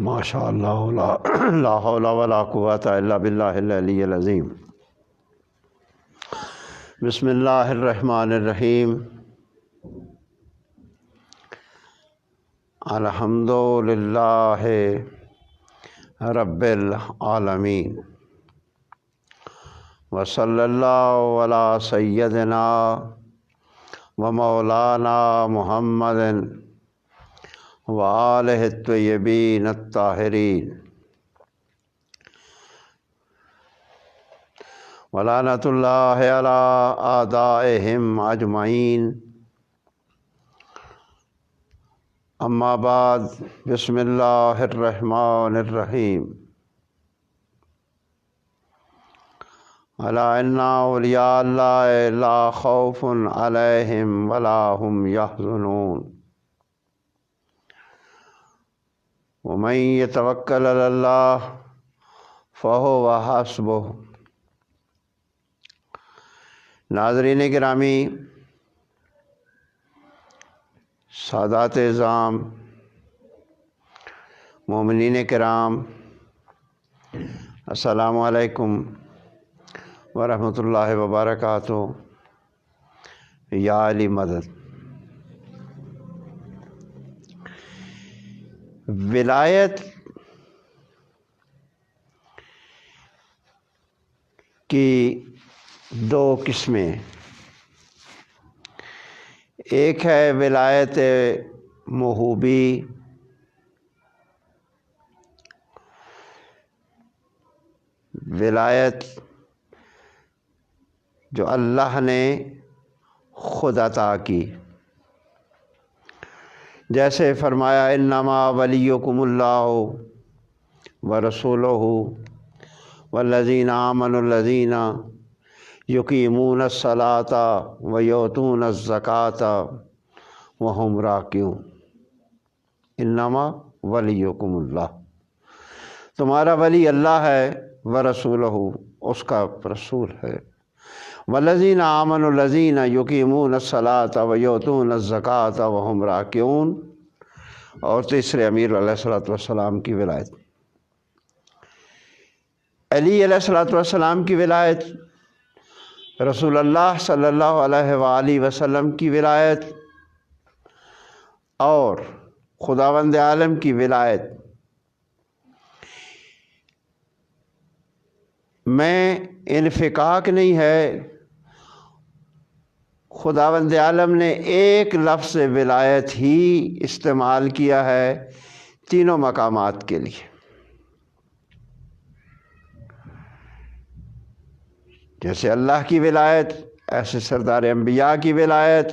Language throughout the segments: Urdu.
ماشاء اللہ لا حول ولا قوۃ الا باللہ العلی العظیم۔ بسم اللہ الرحمن الرحیم۔ الحمد للہ رب العالمین، وصلی اللہ علی سیدنا و مولانا محمد وآلہ الطیبین الطاہرین، ولعنۃ اللہ علی اعدائہم اجمعین۔ اما بعد، بسم اللہ الرحمن الرحیم۔ الا ان اولیاء اللہ لا خوف علیہم ولا هم یحزنون، ومن یتوکل علی اللہ فہو حسبہ۔ ناظرین گرامی، سادات اعظام، مومنین کرام، السلام علیکم ورحمۃ اللہ وبرکاتہ۔ یا علی مدد۔ ولایت کی دو قسمیں، ایک ہے ولایت موہوبی، ولایت جو اللہ نے خود عطا کی، جیسے فرمایا انما ولیکم اللہ ورسولہ والذین آمنوا الذین یقیمون الصلاۃ ویؤتون الزکاۃ وہم راکعون۔ انما ولیکم اللہ، تمہارا ولی اللہ ہے، ورسولہ، اس کا رسول ہے، والذین آمنوا الذین یقیمون الصلاۃ ویؤتون الزکاۃ وہم راکعون۔ اور تیسرے امیر علیہ الصلوۃ والسلام کی ولایت، علی علیہ الصلوۃ والسلام کی ولایت، رسول اللہ صلی اللہ علیہ وآلہ وسلم کی ولایت، اور خداوند عالم کی ولایت میں انفکاک نہیں ہے۔ خداوند عالم نے ایک لفظ ولایت ہی استعمال کیا ہے تینوں مقامات کے لیے، جیسے اللہ کی ولایت، ایسے سردار انبیاء کی ولایت،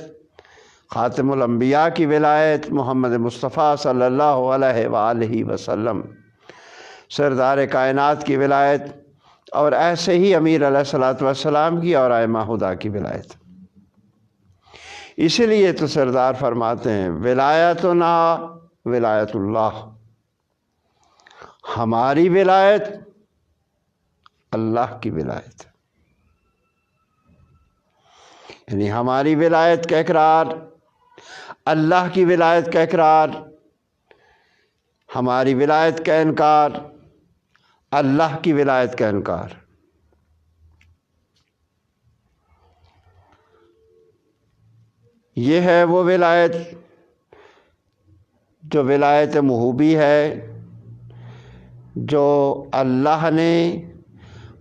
خاتم الانبیاء کی ولایت محمد مصطفیٰ صلی اللہ علیہ وآلہ وسلم، سردار کائنات کی ولایت، اور ایسے ہی امیر علیہ الصلوۃ والسلام کی اور ائمہ ہدیٰ کی ولایت۔ اسی لیے تو سردار فرماتے ہیں ولایتنا ولایت اللہ، ہماری ولایت اللہ کی ولایت، یعنی ہماری ولایت کا اقرار، اللہ کی ولایت کا اقرار، ہماری ولایت کا انکار، اللہ کی ولایت کا انکار۔ یہ ہے وہ ولایت جو ولایت موہوبی ہے، جو اللہ نے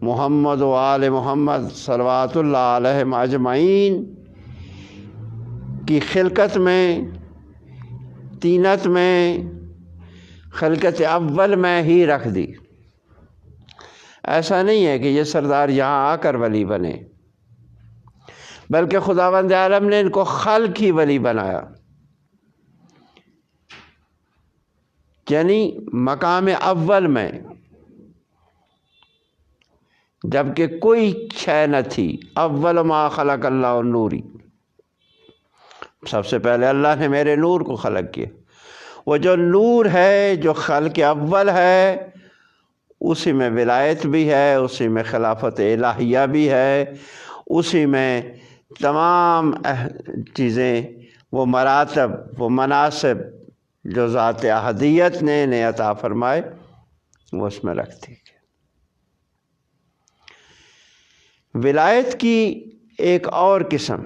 محمد و آل محمد صلوات اللہ علیہم اجمعین کی خلقت میں، طینت میں، خلقت اول میں ہی رکھ دی۔ ایسا نہیں ہے کہ یہ سردار یہاں آ کر ولی بنے، بلکہ خداوند عالم نے ان کو خلق ہی ولی بنایا، یعنی مقام اول میں، جبکہ کوئی شے نہ تھی۔ اول ما خلق اللہ نوری، سب سے پہلے اللہ نے میرے نور کو خلق کیا۔ وہ جو نور ہے، جو خلق اول ہے، اسی میں ولایت بھی ہے، اسی میں خلافت الہیہ بھی ہے، اسی میں تمام چیزیں، وہ مراتب، وہ مناصب جو ذات احدیت نے انہیں عطا فرمائے وہ اس میں رکھ دی گئی۔ ولایت کی ایک اور قسم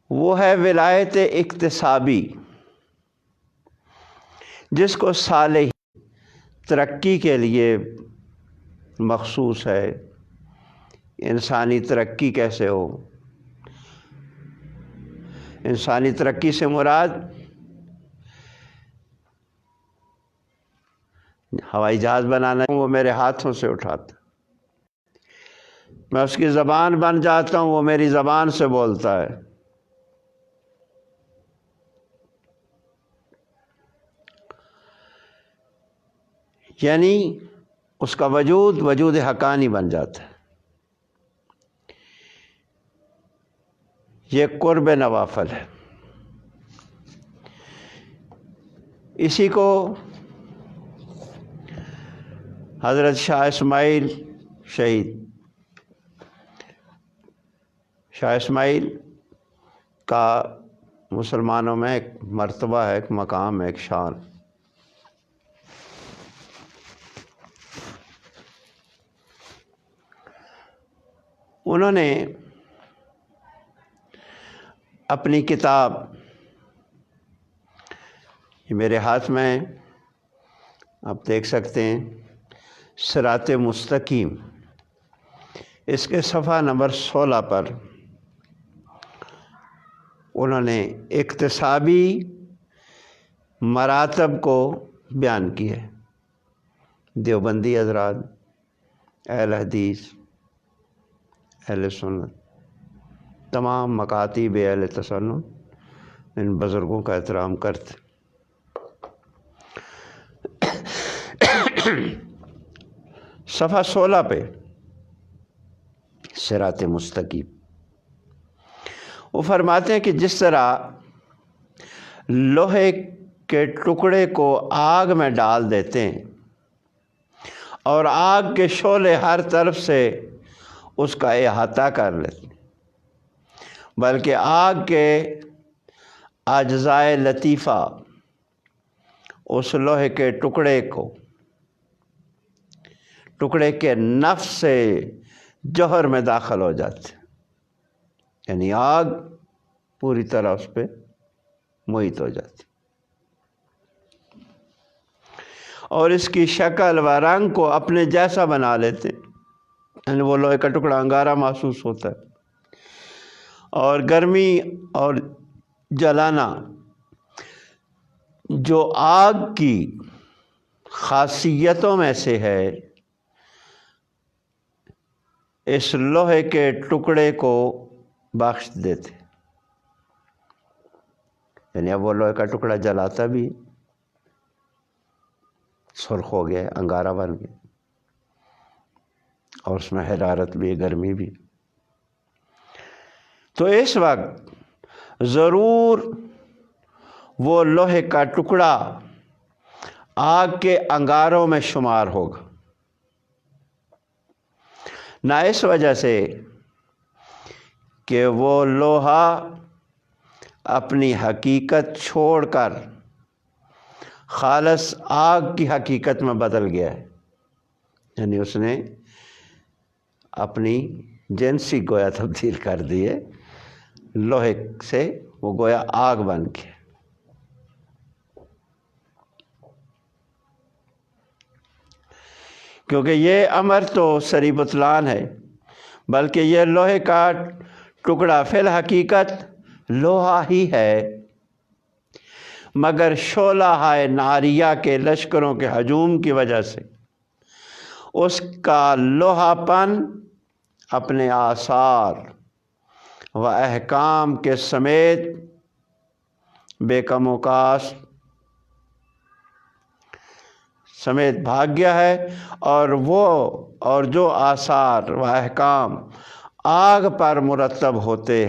وہ ہے ولایت اکتسابی، جس کو صالح ترقی کے لیے مخصوص ہے۔ انسانی ترقی کیسے ہو؟ انسانی ترقی سے مراد ہوائی جہاز بنانا، وہ میرے ہاتھوں سے اٹھاتا، میں اس کی زبان بن جاتا ہوں، وہ میری زبان سے بولتا ہے۔ یعنی اس کا وجود حقانی بن جاتا ہے۔ یہ قرب نوافل ہے۔ اسی کو حضرت شاہ اسماعیل شہید، شاہ اسماعیل کا مسلمانوں میں ایک مرتبہ ہے، ایک مقام ہے، ایک شان۔ انہوں نے اپنی کتاب، یہ میرے ہاتھ میں آپ دیکھ سکتے ہیں، صراط مستقیم، اس کے صفحہ نمبر 16 پر انہوں نے اکتسابی مراتب کو بیان کیا ہے۔ دیوبندی حضرات، اہل حدیث، اہل سنت، تمام مکاتب اہل تسنن ان بزرگوں کا احترام کرتے۔ صفحہ 16 پہ صراط مستقیم وہ فرماتے ہیں کہ جس طرح لوہے کے ٹکڑے کو آگ میں ڈال دیتے ہیں اور آگ کے شعلے ہر طرف سے اس کا احاطہ کر لیتے ہیں، بلکہ آگ کے اجزائے لطیفہ اس لوہے کے ٹکڑے کے نفس سے جوہر میں داخل ہو جاتے ہیں، یعنی آگ پوری طرح اس پہ محیط ہو جاتی اور اس کی شکل و رنگ کو اپنے جیسا بنا لیتے ہیں، یعنی وہ لوہے کا ٹکڑا انگارہ محسوس ہوتا ہے، اور گرمی اور جلانا جو آگ کی خاصیتوں میں سے ہے، اس لوہے کے ٹکڑے کو بخش دیتے، یعنی اب وہ لوہے کا ٹکڑا جلاتا بھی، سرخ ہو گیا، انگارہ بن گیا، اور اس میں حرارت بھی، گرمی بھی۔ تو اس وقت ضرور وہ لوہے کا ٹکڑا آگ کے انگاروں میں شمار ہوگا، نہ اس وجہ سے کہ وہ لوہا اپنی حقیقت چھوڑ کر خالص آگ کی حقیقت میں بدل گیا ہے، یعنی اس نے اپنی جنسی گویا تبدیل کر دی ہے، لوہے سے وہ گویا آگ بن گیا۔ کیونکہ یہ امر تو سری بطلان ہے، بلکہ یہ لوہے کا ٹکڑا فی الحقیقت لوہا ہی ہے، مگر شعلہ ہائے ناریہ کے لشکروں کے ہجوم کی وجہ سے اس کا لوہا پن اپنے آثار و احکام کے سمیت بے کم و کاست سمیت بھاگ گیا ہے، اور جو آثار و احکام آگ پر مرتب ہوتے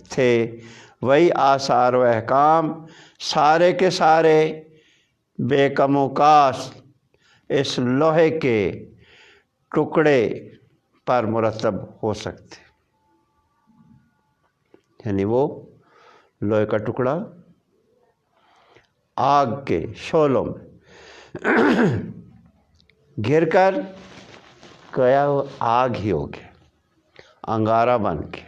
تھے، وہی آثار و احکام سارے کے سارے بے کم و کاست اس لوہے کے ٹکڑے پر مرتب ہو سکتے، یعنی وہ لوہے کا ٹکڑا آگ کے شعلوں میں گر کر گیا، وہ آگ ہی ہو گیا، انگارہ بن کے۔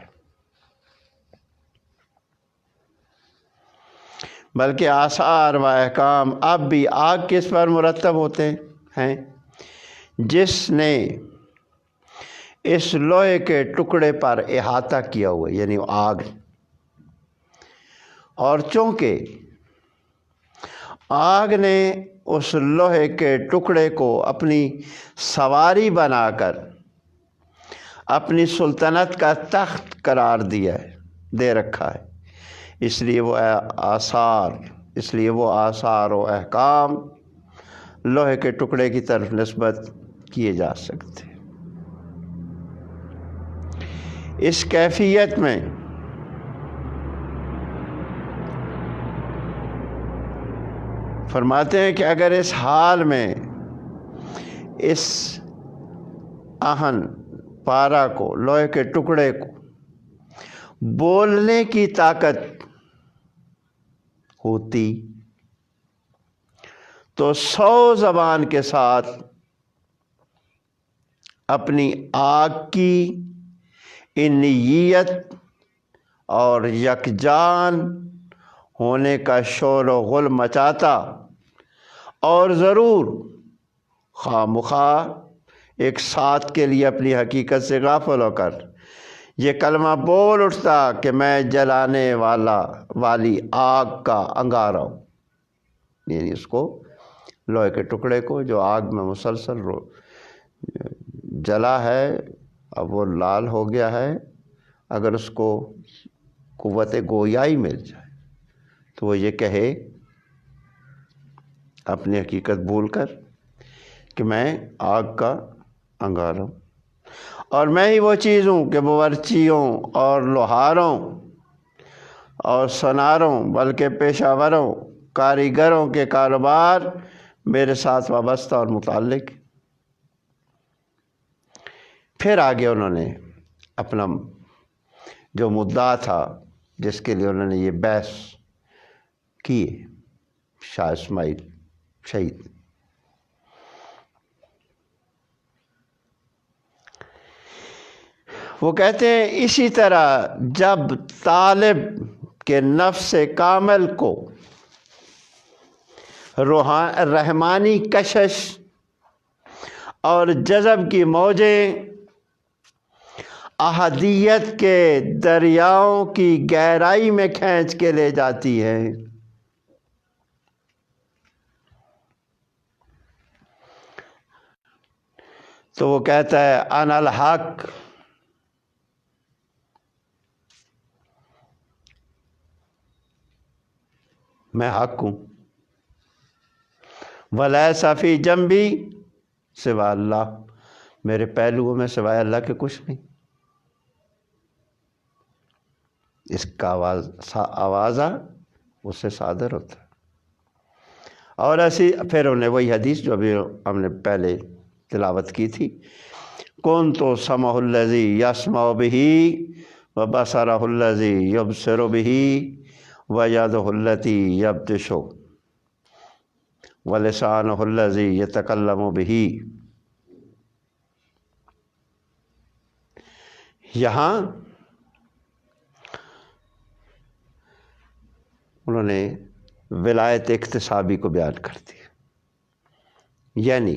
بلکہ آثار و احکام اب بھی آگ کس پر مرتب ہوتے ہیں؟ جس نے اس لوہے کے ٹکڑے پر احاطہ کیا ہوا، یعنی آگ، اور چونکہ آگ نے اس لوہے کے ٹکڑے کو اپنی سواری بنا کر اپنی سلطنت کا تخت قرار دے رکھا ہے، اس لیے وہ آثار و احکام لوہے کے ٹکڑے کی طرف نسبت کیے جا سکتے۔ اس کیفیت میں فرماتے ہیں کہ اگر اس حال میں اس آہن پارا کو، لوہے کے ٹکڑے کو بولنے کی طاقت ہوتی تو 100 زبان کے ساتھ اپنی آگ کی انیت اور یکجان ہونے کا شور و غل مچاتا، اور ضرور خواہ مخواہ ایک ساتھ کے لیے اپنی حقیقت سے غافل ہو کر یہ کلمہ بول اٹھتا کہ میں جلانے والی آگ کا انگارہ ہوں، یعنی اس کو، لوہے کے ٹکڑے کو جو آگ میں مسلسل جلا ہے، اب وہ لال ہو گیا ہے، اگر اس کو قوت گویائی مل جائے تو وہ یہ کہے اپنی حقیقت بھول کر کہ میں آگ کا انگارہ ہوں، اور میں ہی وہ چیز ہوں کہ باورچیوں اور لوہاروں اور سناروں بلکہ پیشہ وروں کاریگروں کے کاروبار میرے ساتھ وابستہ اور متعلق۔ پھر آگے انہوں نے اپنا جو مدعا تھا، جس کے لیے انہوں نے یہ بحث کی، شاہ اسماعیل شہید، وہ کہتے ہیں اسی طرح جب طالب کے نفس کامل کو رحمانی کشش اور جذب کی موجیں احدیت کے دریاؤں کی گہرائی میں کھینچ کے لے جاتی ہیں، تو وہ کہتا ہے انا الحق، میں حق ہوں، ولیس فی جنبی سوا اللہ، میرے پہلوؤں میں سوائے اللہ کے کچھ نہیں۔ اس کا آوازہ اس سے صادر ہوتا ہے۔ اور ایسی پھر انہیں وہی حدیث جو ابھی ہم نے پہلے تلاوت کی تھی، کنت سمعہ الذی یسمع بہ وبصرہ الذی یبصر بہ ویدہ التی یبطش ولسانہ الذی یتکلم بہ۔ یہاں انہوں نے ولایت اکتسابی کو بیان کر دیا، یعنی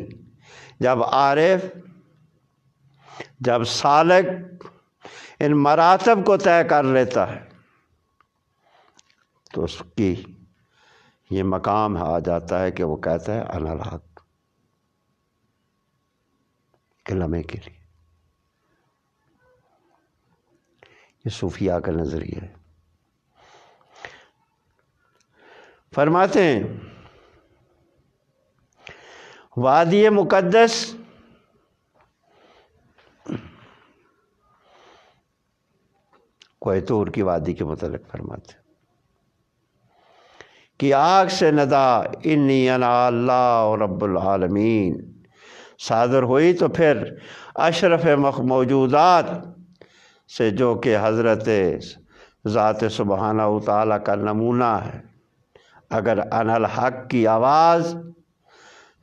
جب عارف، جب سالک ان مراتب کو طے کر لیتا ہے تو اس کی یہ مقام آ جاتا ہے کہ وہ کہتا ہے انا الحق، کلمے کے لیے۔ یہ صوفیاء کا نظریہ ہے۔ فرماتے ہیں وادی مقدس کوہ طور کی وادی کے متعلق فرماتے ہیں کہ آگ سے ندا انی انا اللہ رب العالمین صادر ہوئی، تو پھر اشرف موجودات سے، جو کہ حضرت ذات سبحانہ و تعالیٰ کا نمونہ ہے، اگر انا الحق کی آواز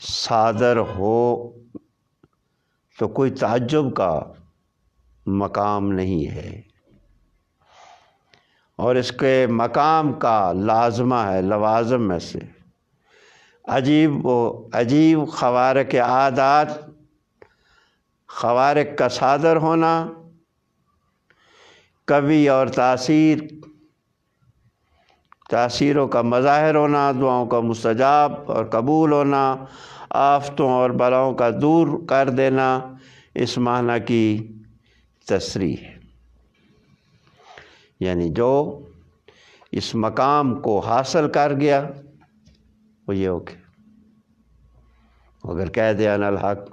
صادر ہو تو کوئی تعجب کا مقام نہیں ہے، اور اس کے مقام کا لازمہ ہے، لوازم میں سے عجیب خوارق عادات، خوارق کا صادر ہونا، کبھی اور تاثیروں کا مظاہر ہونا، دعاؤں کا مستجاب اور قبول ہونا، آفتوں اور بلاؤں کا دور کر دینا، اس معنی کی تصریح ہے۔ یعنی جو اس مقام کو حاصل کر گیا وہ یہ ہو گیا۔ اگر کہہ دیا انا الحق،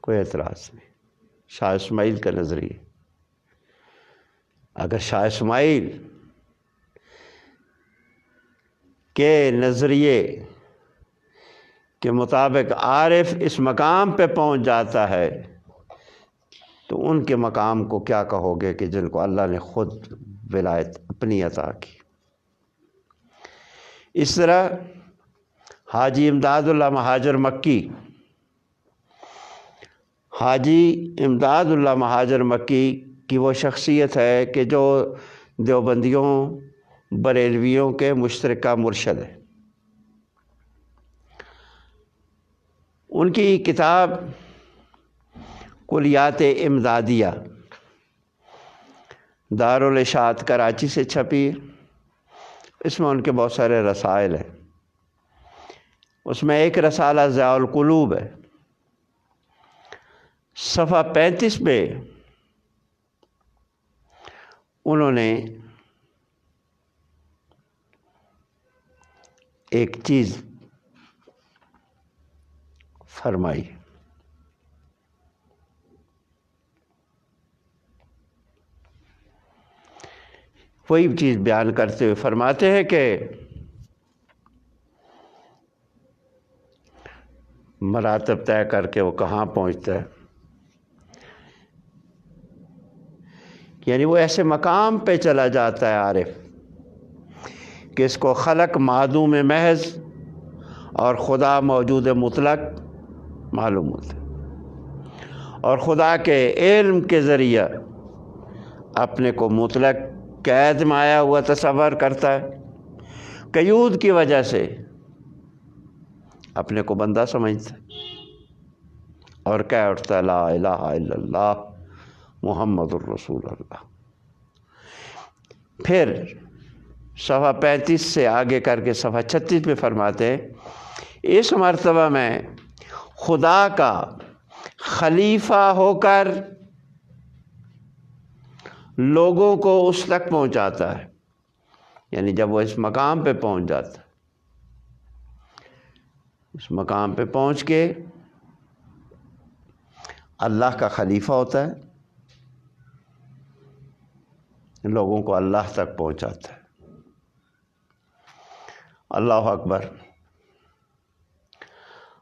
کوئی اعتراض نہیں۔ شاہ اسماعیل کا نظریہ، اگر شاہ اسماعیل کے نظریے کے مطابق عارف اس مقام پہ پہنچ جاتا ہے تو ان کے مقام کو کیا کہو گے کہ جن کو اللہ نے خود ولایت اپنی عطا کی۔ اس طرح حاجی امداد اللہ مہاجر مکی، حاجی امداد اللہ مہاجر مکی کی وہ شخصیت ہے کہ جو دیوبندیوں بریلویوں کے مشترکہ مرشد ہے۔ ان کی کتاب کلیات امدادیہ دارالاشاعت کراچی سے چھپی، اس میں ان کے بہت سارے رسائل ہیں۔ اس میں ایک رسالہ ضیاء القلوب ہے، صفحہ 35 پہ انہوں نے ایک چیز فرمائی۔ وہی چیز بیان کرتے ہوئے فرماتے ہیں کہ مراتب طے کر کے وہ کہاں پہنچتا ہے، یعنی وہ ایسے مقام پہ چلا جاتا ہے عارف کہ اس کو خلق معدوم محض اور خدا موجود مطلق معلوم ہوتا ہے، اور خدا کے علم کے ذریعہ اپنے کو مطلق قید میں آیا ہوا تصور کرتا ہے، قیود کی وجہ سے اپنے کو بندہ سمجھتا ہے اور کہہ اٹھتا ہے لا الہ الا اللہ محمد الرسول اللہ۔ پھر صفحہ 35 سے آگے کر کے صفحہ 36 پہ فرماتے ہیں اس مرتبہ میں خدا کا خلیفہ ہو کر لوگوں کو اس تک پہنچاتا ہے، یعنی جب وہ اس مقام پہ پہنچ جاتا ہے، اس مقام پہ پہنچ کے اللہ کا خلیفہ ہوتا ہے، لوگوں کو اللہ تک پہنچاتا ہے۔ اللہ اکبر۔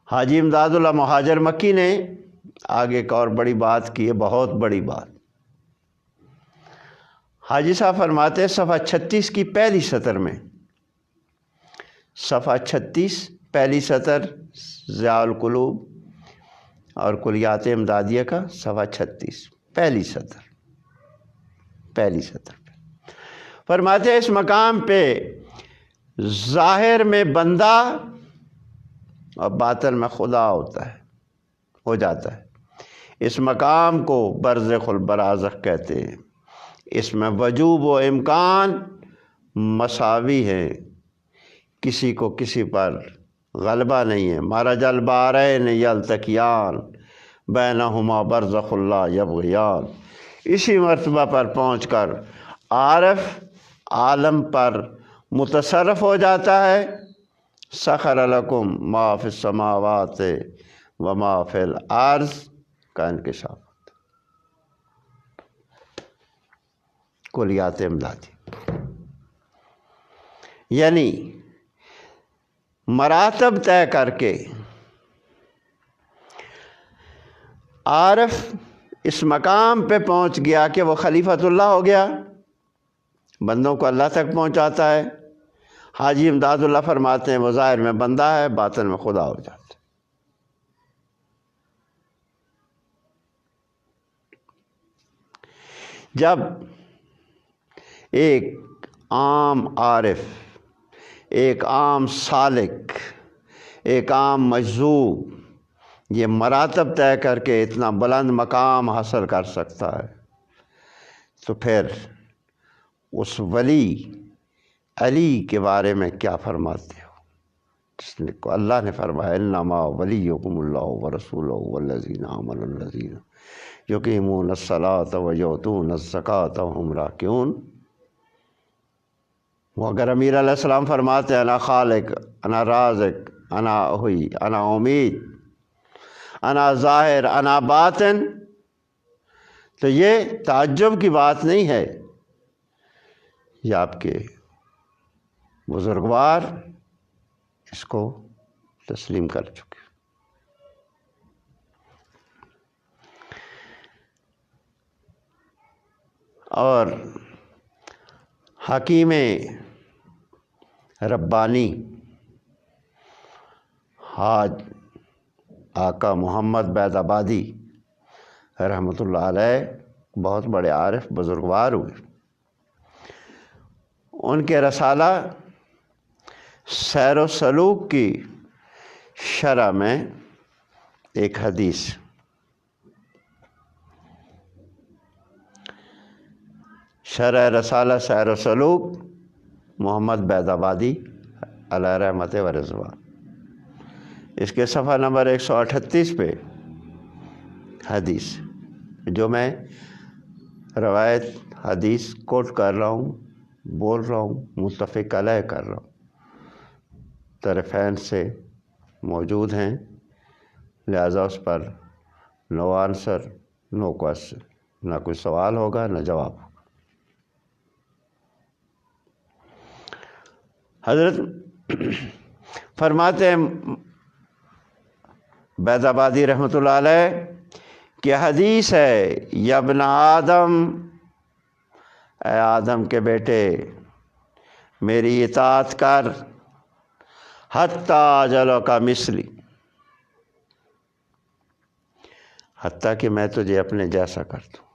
حاجی امداد اللہ مہاجر مکی نے آگے ایک اور بڑی بات کی ہے، بہت بڑی بات۔ حاجی صاحب فرماتے ہیں صفحہ 36 کی پہلی سطر میں، صفحہ 36 پہلی سطر ضیاء القلوب اور کلیات امدادیہ کا صفحہ 36 پہلی سطر پہ فرماتے ہیں اس مقام پہ ظاہر میں بندہ اور باطن میں خدا ہو جاتا ہے۔ اس مقام کو برزخ البرازخ کہتے ہیں۔ اس میں وجوب و امکان مساوی ہیں، کسی کو کسی پر غلبہ نہیں ہے۔ مرج البحرین یلتقیان بینہما برزخ لا یبغیان۔ اسی مرتبہ پر پہنچ کر عارف عالم پر متصرف ہو جاتا ہے۔ سخر لکم ما فی السماوات و ما فی الارض کا انکشاف، کلیات امدادی، یعنی مراتب طے کر کے عارف اس مقام پہ پہنچ گیا کہ وہ خلیفۃ اللہ ہو گیا، بندوں کو اللہ تک پہنچاتا ہے، حاجی امداد اللہ فرماتے ہیں وہ ظاہر میں بندہ ہے، باطن میں خدا ہو جاتا ہے۔ جب ایک عام عارف، ایک عام سالک، ایک عام مجذوب یہ مراتب طے کر کے اتنا بلند مقام حاصل کر سکتا ہے، تو پھر اس ولی علی کے بارے میں کیا فرماتے ہو، جس نے کو اللہ نے فرمایا انما ولیکم اللہ ورسولہ والذین آمنوا الذین یقیمون الصلاۃ ویؤتون الزکاۃ وہم راکعون۔ وہ اگر امیر علیہ السلام فرماتے انا خالق، انا رازق، انا ہوئی، انا امید، انا ظاہر، انا باطن، تو یہ تعجب کی بات نہیں ہے، یہ آپ کے بزرگوار اس کو تسلیم کر چکے۔ اور حکیم ربانی حاج آقا محمد بید آبادی رحمۃ اللہ علیہ بہت بڑے عارف بزرگوار ہوئے۔ ان کے رسالہ سیر و سلوک کی شرح میں ایک حدیث، شرح رسالہ سیر و سلوک محمد بید آبادی علیہ رحمت و رضوان، اس کے صفحہ نمبر 138 پہ حدیث، جو میں روایت حدیث کوٹ کر رہا ہوں، بول رہا ہوں، متفق علیہ کر رہا ہوں، طرفین سے موجود ہیں، لہذا اس پر نو آنسر نو کوسچن، نہ کوئی سوال ہوگا نہ جواب ہوگا۔ حضرت فرماتے ہیں بید آبادی رحمۃ اللہ علیہ کہ حدیث ہے یا ابن آدم، اے آدم کے بیٹے میری اطاعت کر حتیٰ اجلو کا مثلی، حتیٰ کہ میں تجھے اپنے جیسا کر دوں۔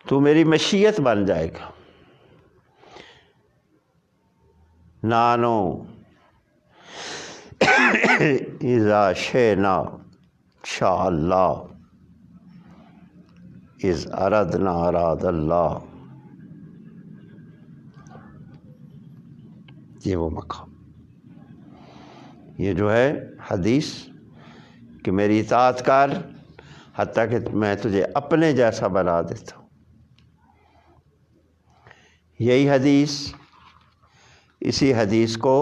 تو میری مشیت بن جائے گا۔ نانو اذا شئنا شاء اللہ، اذ اردنا اراد اللہ، یہ وہ مقام، یہ جو ہے حدیث کہ میری اطاعت کر حتیٰ کہ میں تجھے اپنے جیسا بنا دیتا ہوں۔ یہی حدیث، اسی حدیث کو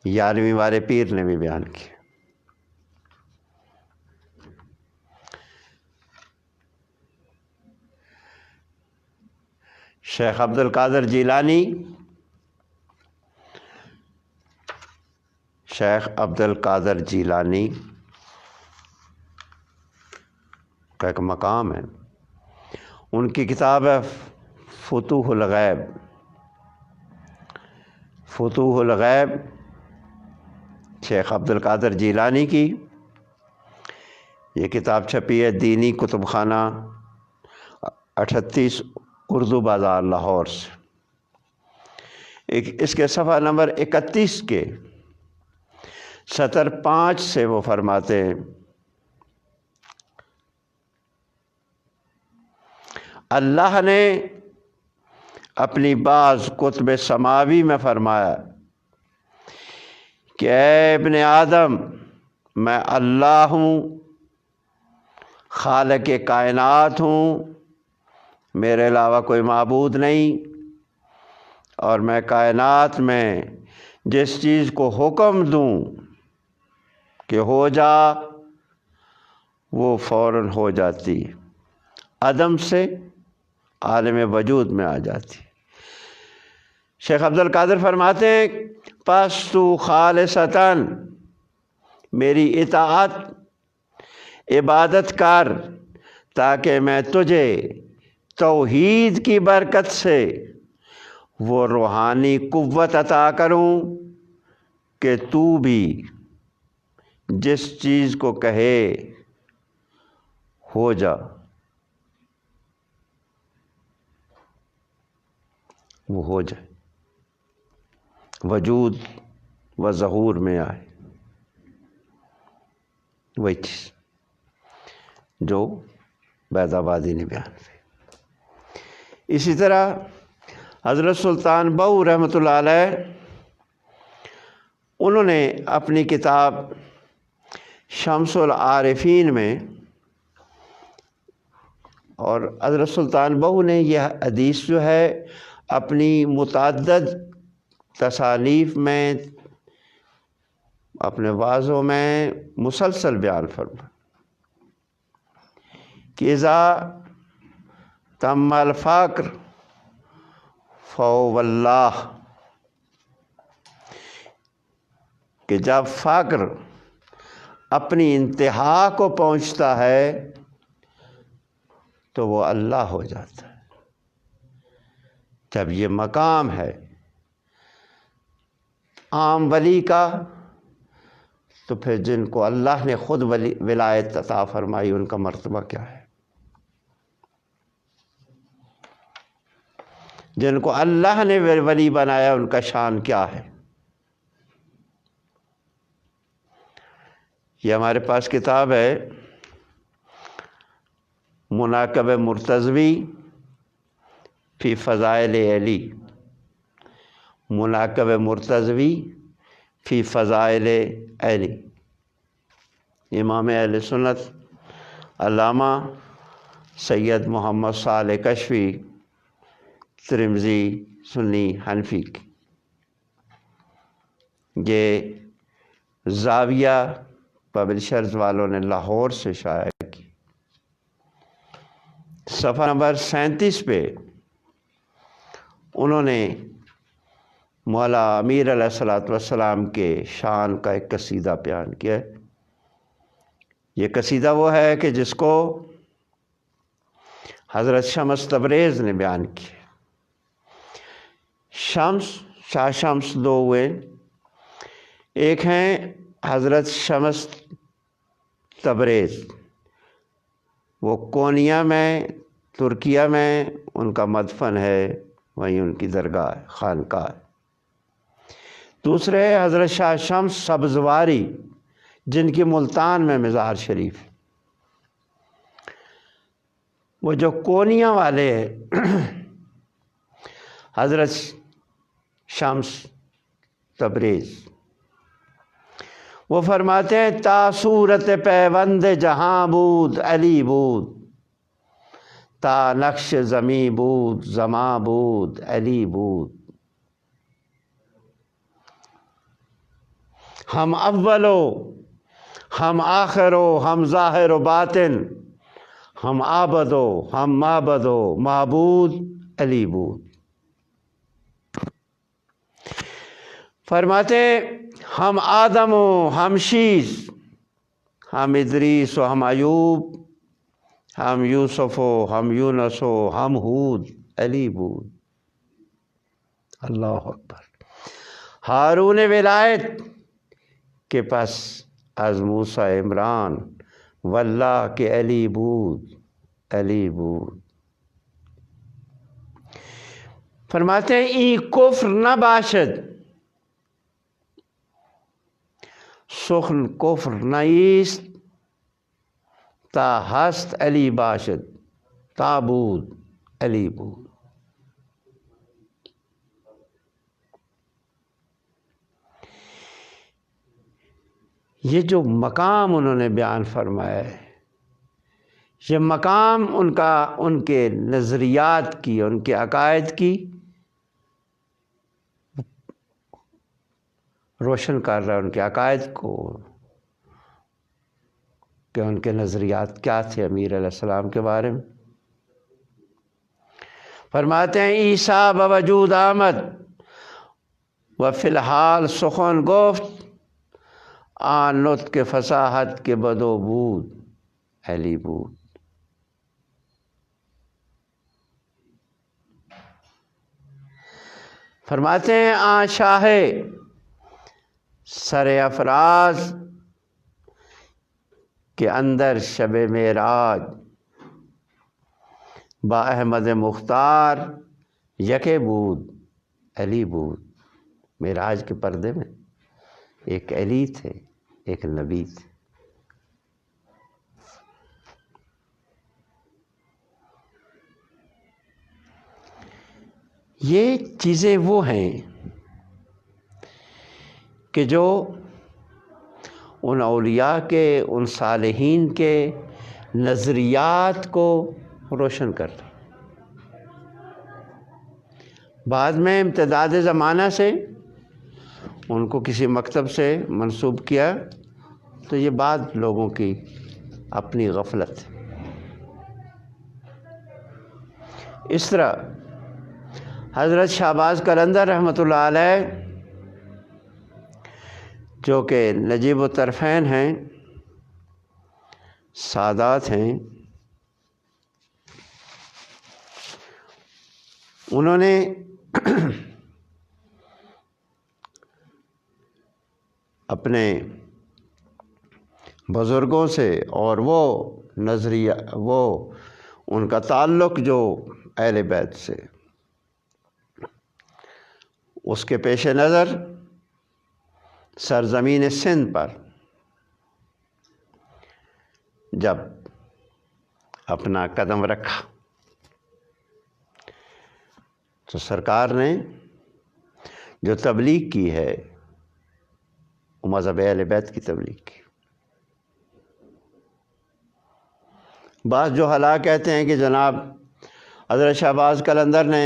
11ویں والے پیر نے بھی بیان کیا۔ شیخ عبد القادر جیلانی، شیخ عبد القادر جیلانی کا ایک مقام ہے، ان کی کتاب ہے فتوح الغیب، فتوح الغیب شیخ عبد القادر جیلانی کی، یہ کتاب چھپی ہے دینی کتب خانہ 38 اردو بازار لاہور سے۔ اس کے صفحہ نمبر 31 کے سطر 5 سے وہ فرماتے ہیں اللہ نے اپنی بعض کتب سماوی میں فرمایا کہ اے ابن آدم میں اللہ ہوں، خالق کائنات ہوں، میرے علاوہ کوئی معبود نہیں، اور میں کائنات میں جس چیز کو حکم دوں کہ ہو جا وہ فوراً ہو جاتی، عدم سے عالم وجود میں آ جاتی۔ شیخ عبد القادر فرماتے ہیں پس تو خالصتاً میری اطاعت عبادت کر تاکہ میں تجھے توحید کی برکت سے وہ روحانی قوت عطا کروں کہ تو بھی جس چیز کو کہے ہو جا وہ ہو جائے، وجود و ظہور میں آئے، وہی چیز جو بیض آبادی نے بیان کی۔ اسی طرح حضرت سلطان بہو رحمۃ اللہ علیہ، انہوں نے اپنی کتاب شمس العارفین میں، اور حضرت سلطان بہو نے یہ حدیث جو ہے اپنی متعدد تصانیف میں، اپنے واعظوں میں مسلسل بیان فرما کہ اذا تم الفقر فهو اللہ، کہ جب فقر اپنی انتہا کو پہنچتا ہے تو وہ اللہ ہو جاتا ہے۔ جب یہ مقام ہے عام ولی کا، تو پھر جن کو اللہ نے خود ولایت عطا فرمائی ان کا مرتبہ کیا ہے؟ جن کو اللہ نے ولی بنایا ان کا شان کیا ہے؟ یہ ہمارے پاس کتاب ہے مناقب مرتضوی فی فضائل علی، مناقب مرتضوی فی فضائل علی، امام اہل سنت علامہ سید محمد صالح کشفی ترمذی سنی حنفی کی، یہ زاویہ پبلشرز والوں نے لاہور سے شائع کی۔ صفحہ نمبر 37 پہ انہوں نے مولا امیر علیہ الصلوۃ والسلام کے شان کا ایک قصیدہ بیان کیا ہے۔ یہ قصیدہ وہ ہے کہ جس کو حضرت شمس تبریز نے بیان کیا۔ شاہ شمس دو ہوئے، ایک ہیں حضرت شمس تبریز، وہ کونیا میں ترکیہ میں ان کا مدفن ہے، وہیں ان کی درگاہ ہے، خانقاہ ہے۔ دوسرے حضرت شاہ شمس سبزواری، جن کی ملتان میں مزار شریف ہے۔ وہ جو کونیا والے ہیں حضرت شمس تبریز، وہ فرماتے ہیں تا صورت پیوند جہاں بود علی بود، تا نقش زمیں بود زماں بود علی بود، ہم اولو ہم آخرو ہم ظاہر و باطن، ہم عابدو ہم معبدو معبود علی بود۔ فرماتے ہم آدم و ہم شیس، ہم ادریس و ہم ایوب، ہم یوسف و ہم یونس و ہم ہود علی بود۔ اللہ اکبر۔ ہارون ولایت کے پس از موسیٰ عمران، واللہ کے علی بود علی بود۔ فرماتے ہیں ای کفر نہ باشد، سخن کفر نیست، تا ہست علی باشد تا بود علی بود۔ یہ جو مقام انہوں نے بیان فرمایا ہے، یہ مقام ان کے نظریات کی، ان کے عقائد کی روشن کر رہا ہے، ان کے عقائد کو، کہ ان کے نظریات کیا تھے امیر علیہ السلام کے بارے میں۔ فرماتے ہیں عیسیٰ بوجود آمد و فی الحال سخن گفت، آن نطق فصاحت کے بدو بود علی بود۔ فرماتے ہیں شاہ سر افراز کے اندر شب معراج با احمد مختار یکے بود علی بود۔ معراج کے پردے میں ایک علی تھے، ایک نبی تھے۔ یہ چیزیں وہ ہیں کہ جو ان اولیاء کے، ان صالحین کے نظریات کو روشن کرتا۔ بعد میں امتداد زمانہ سے ان کو کسی مکتب سے منسوب کیا تو یہ بعد لوگوں کی اپنی غفلت ہے۔ اس طرح حضرت شہباز قلندر رحمۃ اللہ علیہ جو کہ نجیب الطرفین ہیں، سادات ہیں، انہوں نے اپنے بزرگوں سے، اور وہ نظریہ، وہ ان کا تعلق جو اہل بیت سے، اس کے پیش نظر سرزمین سندھ پر جب اپنا قدم رکھا تو سرکار نے جو تبلیغ کی ہے وہ مذہب اہل بیت کی تبلیغ کی۔ بعض جو حالات کہتے ہیں کہ جناب حضرت شہباز قلندر نے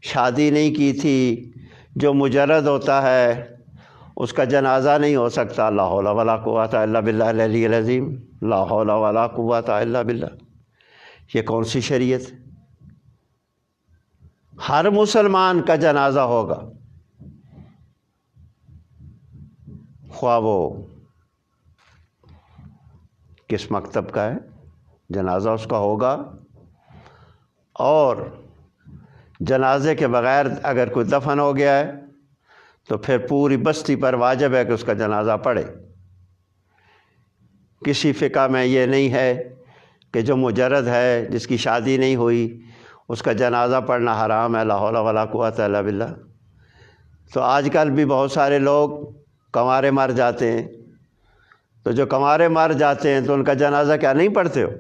شادی نہیں کی تھی، جو مجرد ہوتا ہے اس کا جنازہ نہیں ہو سکتا۔ لا حول ولا قوت الا باللہ العلی العظیم، لا حول ولا قوت الا باللہ۔ یہ کون سی شریعت ہے؟ ہر مسلمان کا جنازہ ہوگا، خواہ وہ کس مکتب کا ہے، جنازہ اس کا ہوگا۔ اور جنازے کے بغیر اگر کوئی دفن ہو گیا ہے تو پھر پوری بستی پر واجب ہے کہ اس کا جنازہ پڑھے۔ کسی فقہ میں یہ نہیں ہے کہ جو مجرد ہے، جس کی شادی نہیں ہوئی، اس کا جنازہ پڑھنا حرام ہے۔ لا حول ولا قوت الا باللہ۔ تو آج کل بھی بہت سارے لوگ کنوارے مر جاتے ہیں، تو جو کنوارے مر جاتے ہیں تو ان کا جنازہ کیا نہیں پڑھتے ہو؟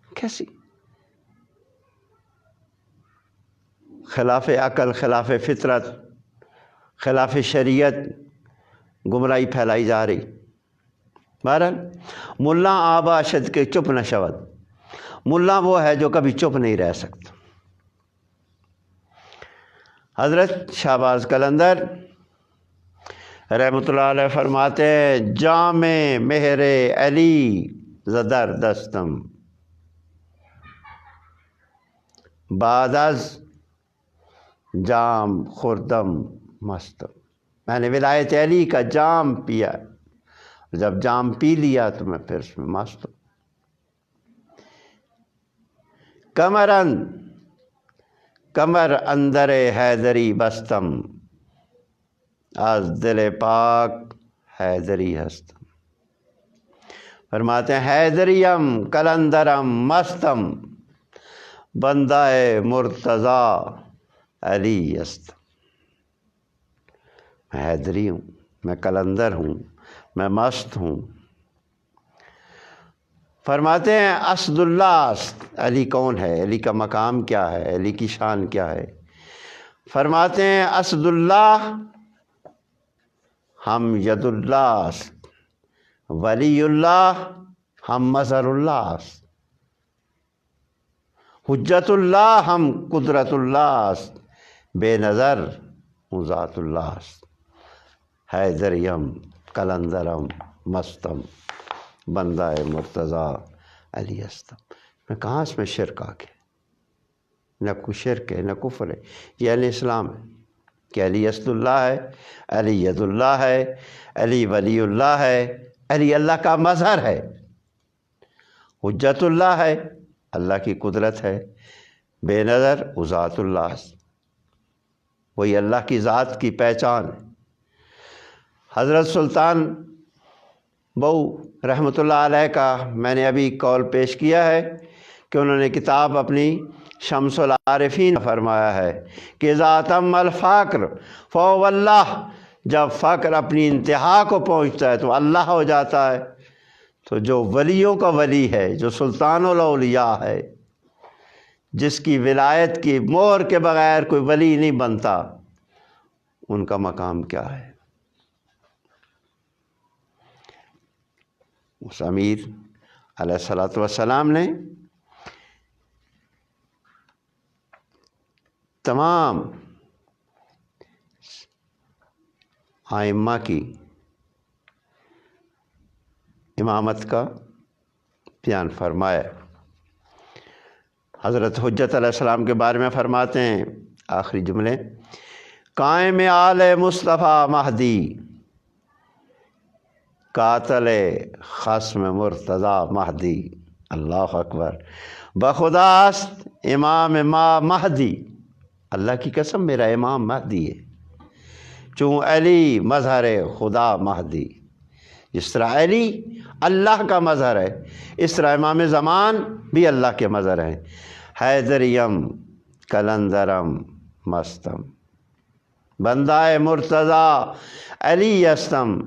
کیسی خلاف عقل، خلاف فطرت، خلاف شریعت گمراہی پھیلائی جا رہی۔ بہرحال ملا آبا شد کے چپ نہ شود، ملا وہ ہے جو کبھی چپ نہیں رہ سکتا۔ حضرت شہباز قلندر رحمۃ اللہ علیہ فرماتے ہیں جام مہر علی زدر دستم بعد از جام خوردم مستم۔ میں نے ولایت علی کا جام پیا، جب جام پی لیا تو میں پھر اس میں مست ہوں۔ کمر اندر حیدری بستم از دل پاک حیدری ہستم۔ فرماتے ہیں حیدریم قلندرم مستم بندہ مرتضیٰ علی ہستم۔ میں حیدری ہوں، میں قلندر ہوں، میں مست ہوں۔ فرماتے ہیں اسد اللہ، علی کون ہے، علی کا مقام کیا ہے، علی کی شان کیا ہے؟ فرماتے ہیں اسد اللہ ہم ید اللہ، ولی اللہ ہم مظہر اللہ، حجت اللہ ہم قدرت اللہ، بے نظر ہوں ذات اللہ۔ حیدریم قلندرم مستم بندہ مرتضیٰ علی ہستم۔ میں کہاں اس میں شرک آ گیا؟ نہ کوئی شرک ہے، نہ کفر ہے، یہ اہل اسلام ہے۔ کہ علی اسد اللہ ہے، علی ید اللہ ہے، علی ولی اللہ ہے، علی اللہ کا مظہر ہے، حجت اللہ ہے، اللہ کی قدرت ہے، بے نظر وہ ذات اللہ، وہی اللہ کی ذات کی پہچان ہے۔ حضرت سلطان بہو رحمۃ اللہ علیہ کا میں نے ابھی قول پیش کیا ہے کہ انہوں نے کتاب اپنی شمس العارفین فرمایا ہے کہ ذاتم الفقر فهو اللہ، جب فقر اپنی انتہا کو پہنچتا ہے تو اللہ ہو جاتا ہے۔ تو جو ولیوں کا ولی ہے، جو سلطان الاولیاء ہے، جس کی ولایت کی مہر کے بغیر کوئی ولی نہیں بنتا، ان کا مقام کیا ہے؟ اس امیر علیہ الصلوۃ والسلام نے تمام ائمہ کی امامت کا بیان فرمایا۔ حضرت حجت علیہ السلام کے بارے میں فرماتے ہیں آخری جملے، قائم آل مصطفیٰ مہدی، قاتل خصم مرتضیٰ مہدی، اللہ اکبر، بخداست امام ما مہدی، اللہ کی قسم میرا امام مہدی ہے، چون علی مظہر خدا مہدی۔ جس طرح علی اللہ کا مظہر ہے، اس طرح امام زمان بھی اللہ کے مظہر ہیں۔ حیدریم کلندرم مستم، بندہ مرتضیٰ علی استم،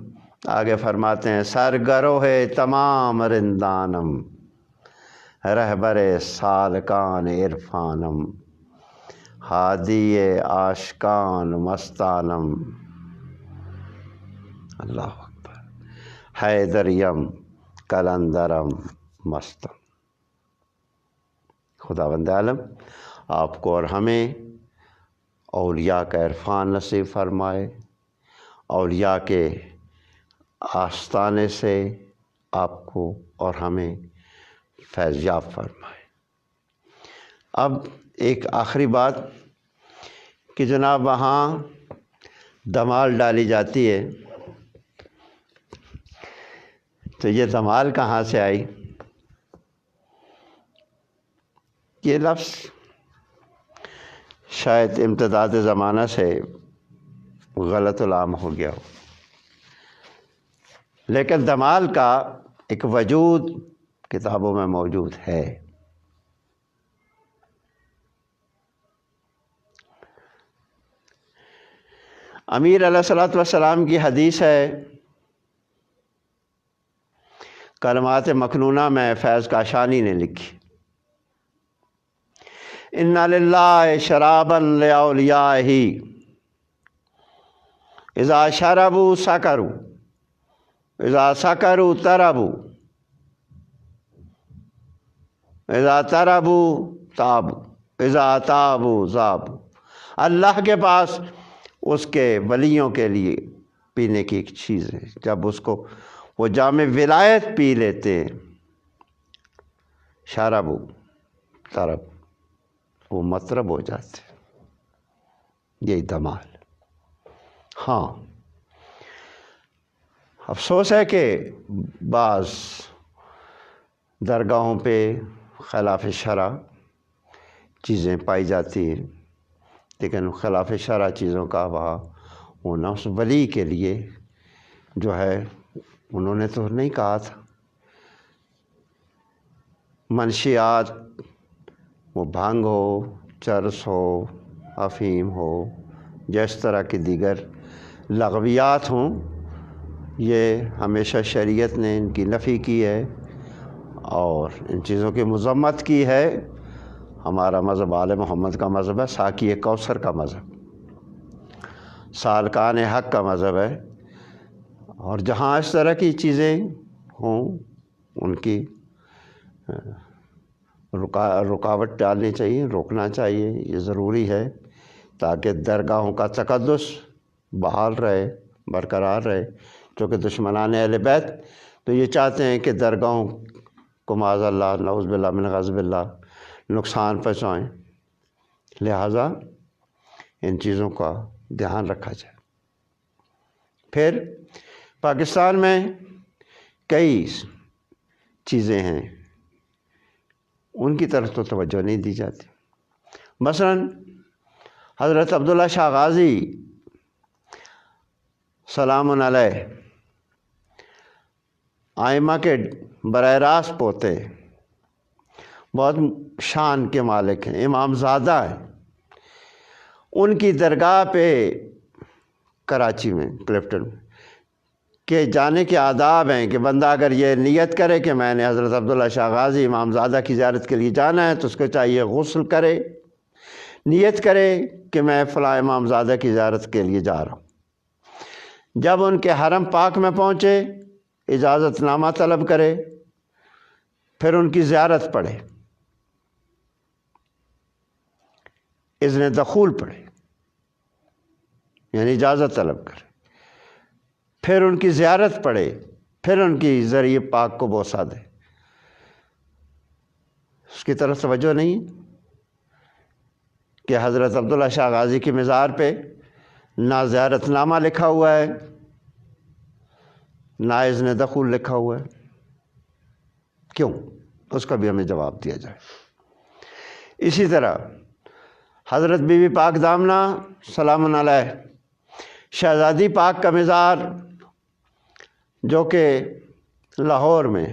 آگے فرماتے ہیں سرگروہ تمام رندانم، رہبر سالکان عرفانم، ہادی عاشقان مستانم، اللہ اکبر، حیدریم کلندرم مستم۔ خداوند عالم آپ کو اور ہمیں اولیاء کا عرفان نصیب فرمائے، اولیاء کے آستانے سے آپ کو اور ہمیں فیض یاب فرمائے۔ اب ایک آخری بات کہ جناب وہاں دمال ڈالی جاتی ہے، تو یہ دمال کہاں سے آئی؟ یہ لفظ شاید امتداد زمانہ سے غلط العام ہو گیا ہو، لیکن دمال کا ایک وجود کتابوں میں موجود ہے۔ امیر علیہ الصلوۃ والسلام کی حدیث ہے، کلمات مکنونہ میں فیض کاشانی نے لکھی، ان للہ شرابا لاولیائہ اذا شربوا سکروا اذا سکروا تربوا اذا تربوا تابوا اذا تابوا ذابوا۔ اللہ کے پاس اس کے ولیوں کے لیے پینے کی ایک چیز ہے، جب اس کو وہ جام ولایت پی لیتے ہیں، شربوا تربوا، وہ مطرب ہو جاتے، یہی دمال۔ ہاں افسوس ہے کہ بعض درگاہوں پہ خلاف شرع چیزیں پائی جاتی ہیں، لیکن خلاف شرع چیزوں کا وہاں ہونا اس ولی کے لیے جو ہے، انہوں نے تو نہیں کہا تھا۔ منشیات، وہ بھنگ ہو، چرس ہو، افیم ہو، جس طرح کی دیگر لغویات ہوں، یہ ہمیشہ شریعت نے ان کی نفی کی ہے اور ان چیزوں کی مذمت کی ہے۔ ہمارا مذہب آل محمد کا مذہب ہے، ساقی کوثر کا مذہب، سالکان حق کا مذہب ہے، اور جہاں اس طرح کی چیزیں ہوں ان کی رکاوٹ ڈالنی چاہیے، روکنا چاہیے، یہ ضروری ہے تاکہ درگاہوں کا تقدس بحال رہے، برقرار رہے، کیونکہ دشمنان اہل بیت تو یہ چاہتے ہیں کہ درگاہوں کو معاذ اللہ نعوذ باللہ من غضب اللہ نقصان پہنچائیں، لہٰذا ان چیزوں کا دھیان رکھا جائے۔ پھر پاکستان میں کئی چیزیں ہیں، ان کی طرف تو توجہ نہیں دی جاتی۔ مثلاً حضرت عبداللہ شاہ غازی سلام علیہ آئمہ کے براہ راست پوتے، بہت شان کے مالک ہیں، امام زادہ ہیں۔ ان کی درگاہ پہ کراچی میں کلفٹن میں کہ جانے کے آداب ہیں کہ بندہ اگر یہ نیت کرے کہ میں نے حضرت عبداللہ شاہ غازی امام زادہ کی زیارت کے لیے جانا ہے تو اس کو چاہیے غسل کرے، نیت کرے کہ میں فلاں امام زادہ کی زیارت کے لیے جا رہا ہوں۔ جب ان کے حرم پاک میں پہنچے اجازت نامہ طلب کرے، پھر ان کی زیارت پڑھے، اذن دخول پڑھے، یعنی اجازت طلب کرے، پھر ان کی زیارت پڑھے، پھر ان کی ذریعہ پاک کو بوسہ دے۔ اس کی طرف توجہ نہیں کہ حضرت عبداللہ شاہ غازی کی مزار پہ نہ زیارت نامہ لکھا ہوا ہے، نہ اذن دخول لکھا ہوا ہے۔ کیوں؟ اس کا بھی ہمیں جواب دیا جائے۔ اسی طرح حضرت بی بی پاک دامنہ سلام علیہ شہزادی پاک کا مزار جو کہ لاہور میں،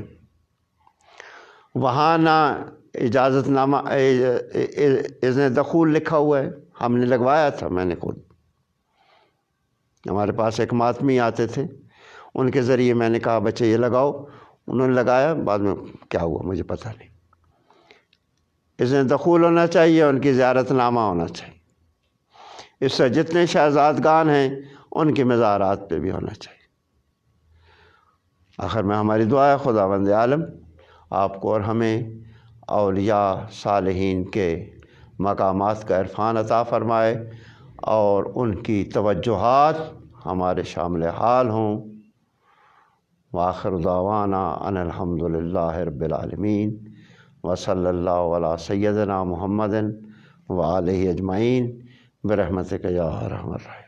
وہاں نہ اجازت نامہ اذن دخول لکھا ہوا ہے، ہم نے لگوایا تھا، میں نے خود، ہمارے پاس ایک ماتمی آتے تھے، ان کے ذریعے میں نے کہا بچے یہ لگاؤ، انہوں نے لگایا، بعد میں کیا ہوا مجھے پتہ نہیں۔ اذن دخول ہونا چاہیے، ان کی زیارت نامہ ہونا چاہیے۔ اس سے جتنے شہزادگان ہیں ان کے مزارات پہ بھی ہونا چاہیے۔ آخر میں ہماری دعا ہے خداوند عالم آپ کو اور ہمیں اولیاء صالحین کے مقامات کا عرفان عطا فرمائے اور ان کی توجہات ہمارے شامل حال ہوں۔ وآخر دعوانا ان الحمد للہ رب العالمین وصلی اللہ علی سیدنا محمد وآلہ اجمعین برحمتک یا ارحم الراحمین۔